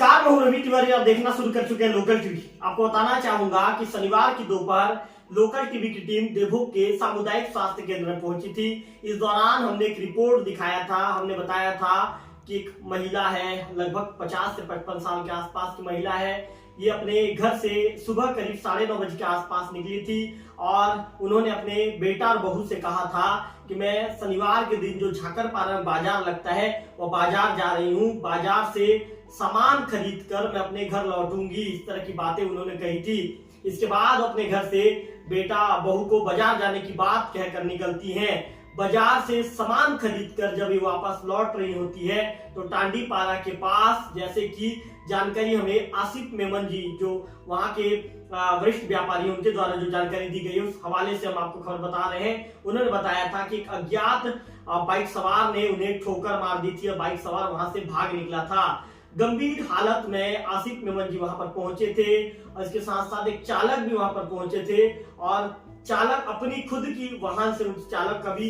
नमस्कार, मैं हूं रवि तिवारी। आप देखना शुरू कर चुके हैं लोकल टीवी। आपको बताना चाहूंगा कि शनिवार की दोपहर लोकल टीवी की टीम देवभोग के सामुदायिक स्वास्थ्य केंद्र में पहुंची थी। इस दौरान हमने एक रिपोर्ट दिखाया था। हमने बताया था कि एक महिला है, लगभग 50 से 55 साल के आसपास की महिला है। ये अपने घर से सुबह करीब 9:30 बजे के आसपास निकली थी और उन्होंने अपने बेटा और बहू से कहा था कि मैं शनिवार के दिन जो झाकरपारा में बाजार लगता है वो बाजार जा रही हूँ, बाजार से सामान खरीद कर मैं अपने घर लौटूंगी। इस तरह की बातें उन्होंने कही थी। इसके बाद अपने घर से बेटा बहू को बाजार जाने की बात कहकर निकलती हैं। बाजार से सामान खरीद कर जब ये वापस लौट रही होती है तो टांडी पारा के पास, जैसे कि जानकारी हमें आसिफ मेमन जी जो वहां के वरिष्ठ व्यापारी उनके द्वारा जो जानकारी दी गई उस हवाले से हम आपको खबर बता रहे हैं। उन्होंने बताया था कि एक अज्ञात बाइक सवार ने उन्हें ठोकर मार दी थी और बाइक सवार वहां से भाग निकला था। गंभीर हालत में आसिफ मेमन जी वहां पर पहुंचे थे और इसके साथ साथ एक चालक भी वहां पर पहुंचे थे और चालक अपनी खुद की वाहन से, उस चालक का भी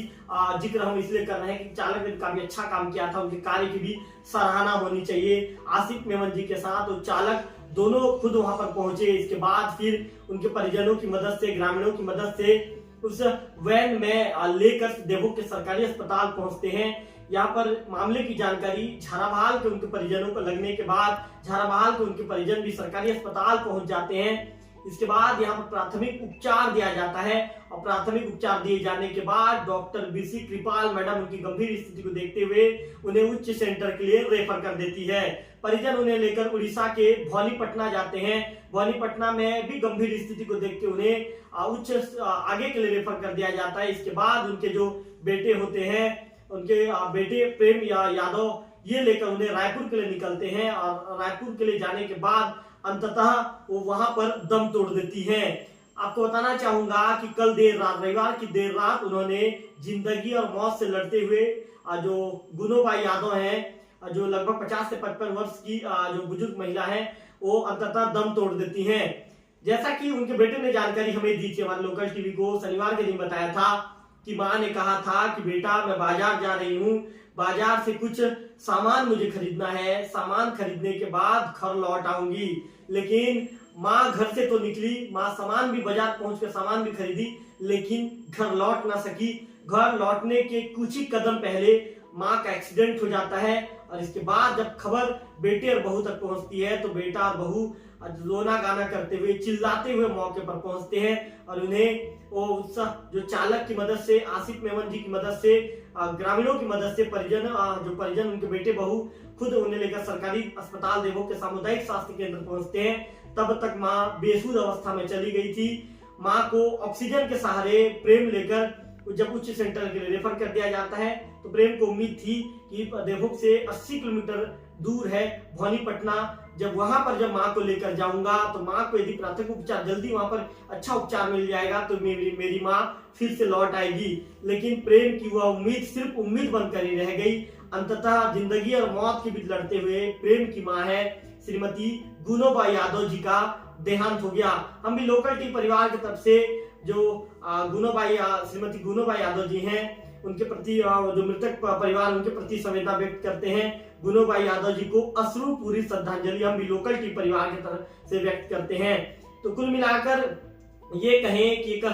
जिक्र हम इसलिए कर रहे हैं कि चालक ने काफी अच्छा काम किया था, उनके कार्य की भी सराहना होनी चाहिए। आसिफ मेमन जी के साथ वो चालक दोनों खुद वहां पर पहुंचे। इसके बाद फिर उनके परिजनों की मदद से, ग्रामीणों की मदद से उस वैन में लेकर देवभोग के सरकारी अस्पताल पहुंचते हैं। यहाँ पर मामले की जानकारी झाराबहाल के उनके परिजनों को लगने के बाद झाराबहाल के उनके परिजन भी सरकारी अस्पताल पहुंच जाते हैं। इसके बाद यहाँ पर प्राथमिक उपचार दिया जाता है और प्राथमिक उपचार दिए जाने के बाद डॉक्टर बीसी कृपाल मैडम उनकी गंभीर स्थिति को देखते हुए उन्हें उच्च सेंटर के लिए रेफर कर देती है। परिजन उन्हें लेकर उड़ीसा के भवानीपटना जाते हैं। भवानीपटना में भी गंभीर स्थिति को देखते उन्हें उच्च आगे के लिए रेफर कर दिया जाता है। इसके बाद उनके जो बेटे होते हैं, उनके बेटे प्रेम यादव, ये लेकर उन्हें रायपुर के लिए निकलते हैं और रायपुर के लिए जाने के बाद अंततः वो वहां पर दम तोड़ देती हैं। आपको बताना चाहूंगा कि कल देर रात, रविवार की देर रात, उन्होंने जिंदगी और मौत से लड़ते हुए जो गुनोबाई यादव हैं, जो लगभग 50 से 55 वर्ष की जो बुजुर्ग महिला है, वो अंततः दम तोड़ देती हैं। जैसा कि उनके बेटे ने जानकारी हमें दी थी, हमारे लोकल टीवी को शनिवार के दिन बताया था कि मां ने कहा था कि बेटा मैं बाजार जा रही हूँ, बाजार से कुछ सामान मुझे खरीदना है, सामान खरीदने के बाद घर लौट आऊंगी। लेकिन माँ घर से तो निकली, माँ सामान भी बाजार पहुंचकर सामान भी खरीदी, लेकिन घर लौट ना सकी। घर लौटने के कुछ ही कदम पहले माँ का एक्सीडेंट हो जाता है और इसके बाद जब खबर बेटे और बहू तक पहुंचती है तो बेटा और बहू रोना गाना करते हुए, चिल्लाते हुए मौके पर पहुंचते हैं और उन्हें वो जो चालक की मदद से, आसिफ मेमन जी की मदद से, ग्रामीणों की मदद से परिजन उनके बेटे बहू खुद उन्हें लेकर सरकारी अस्पताल देवभोग के सामुदायिक स्वास्थ्य केंद्र पहुंचते हैं। तब तक माँ बेसुध अवस्था में चली गई थी। माँ को ऑक्सीजन के सहारे प्रेम लेकर जब उच्च सेंटर के लिए रेफर कर दिया जाता है तो प्रेम को उम्मीद थी कि देवभोग से 80 किलोमीटर दूर है भवानीपटना, जब वहां पर जब माँ को लेकर जाऊंगा तो माँ को यदि प्राथमिक उपचार जल्दी वहां पर अच्छा उपचार मिल जाएगा तो मेरी माँ फिर से लौट आएगी। लेकिन प्रेम की वह उम्मीद सिर्फ उम्मीद बनकर ही रह गई। अंततः जिंदगी और मौत के बीच लड़ते हुए प्रेम की माँ है श्रीमती गुनोबाई यादव जी का देहांत हो गया। हम भी लोकल टीवी परिवार की तरफ से जो श्रीमती गुनोबाई यादव जी हैं उनके प्रति, जो मृतक परिवार उनके प्रति संवेदना व्यक्त करते हैं। गुनोबाई यादव जी को अश्रु पूरी श्रद्धांजलि हम भी लोकल टीवी परिवार की तरफ से व्यक्त करते हैं। तो कुल मिलाकर ये कहें कि एक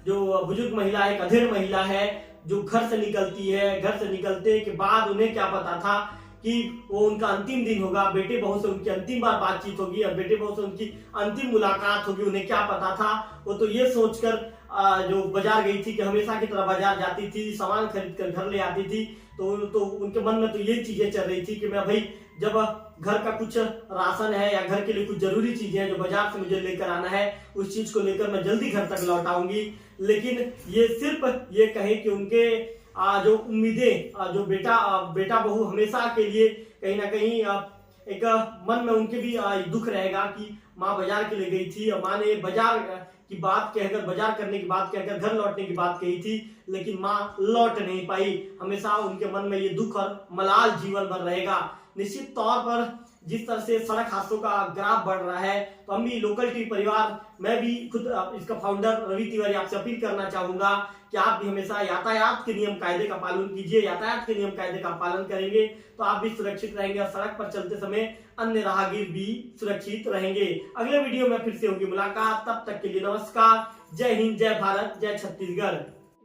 जो बुजुर्ग महिला, एक अधेड़ महिला है जो घर से निकलती है। घर से निकलते के बाद उन्हें क्या पता था कि वो उनका अंतिम दिन होगा, बेटे बहू से उनकी अंतिम बार बातचीत होगी और बेटे बहू से उनकी अंतिम मुलाकात होगी। उन्हें क्या पता था, वो तो ये सोचकर जो बाजार गई थी कि हमेशा की तरह बाजार जाती थी, सामान खरीद कर घर ले आती थी। तो उनके मन में तो ये चीजें चल रही थी कि मैं भाई जब घर का कुछ राशन है या घर के लिए कुछ जरूरी चीजें हैं जो बाजार से मुझे लेकर आना है, उस चीज को लेकर मैं जल्दी घर तक लौट आऊंगी। लेकिन ये सिर्फ ये कहे कि उनके जो उम्मीदें, जो बेटा बहू हमेशा के लिए कहीं ना कहीं एक मन में उनके भी दुख रहेगा कि माँ बाजार के लिए गई थी और माँ ने बाजार की बात कहकर, बाजार करने की बात कहकर घर लौटने की बात कही थी, लेकिन माँ लौट नहीं पाई। हमेशा उनके मन में ये दुख और मलाल जीवन भर रहेगा। निश्चित तौर पर जिस तरह से सड़क हादसों का ग्राफ बढ़ रहा है, तो हम भी लोकल टीवी परिवार, मैं भी खुद इसका फाउंडर रवि तिवारी आपसे अपील करना चाहूंगा कि आप भी हमेशा यातायात के नियम कायदे का पालन कीजिए। यातायात के नियम कायदे का पालन करेंगे तो आप भी सुरक्षित रहेंगे और सड़क पर चलते समय अन्य राहगीर भी सुरक्षित रहेंगे। अगले वीडियो में फिर से होगी मुलाकात, तब तक के लिए नमस्कार। जय हिंद, जय भारत, जय छत्तीसगढ़।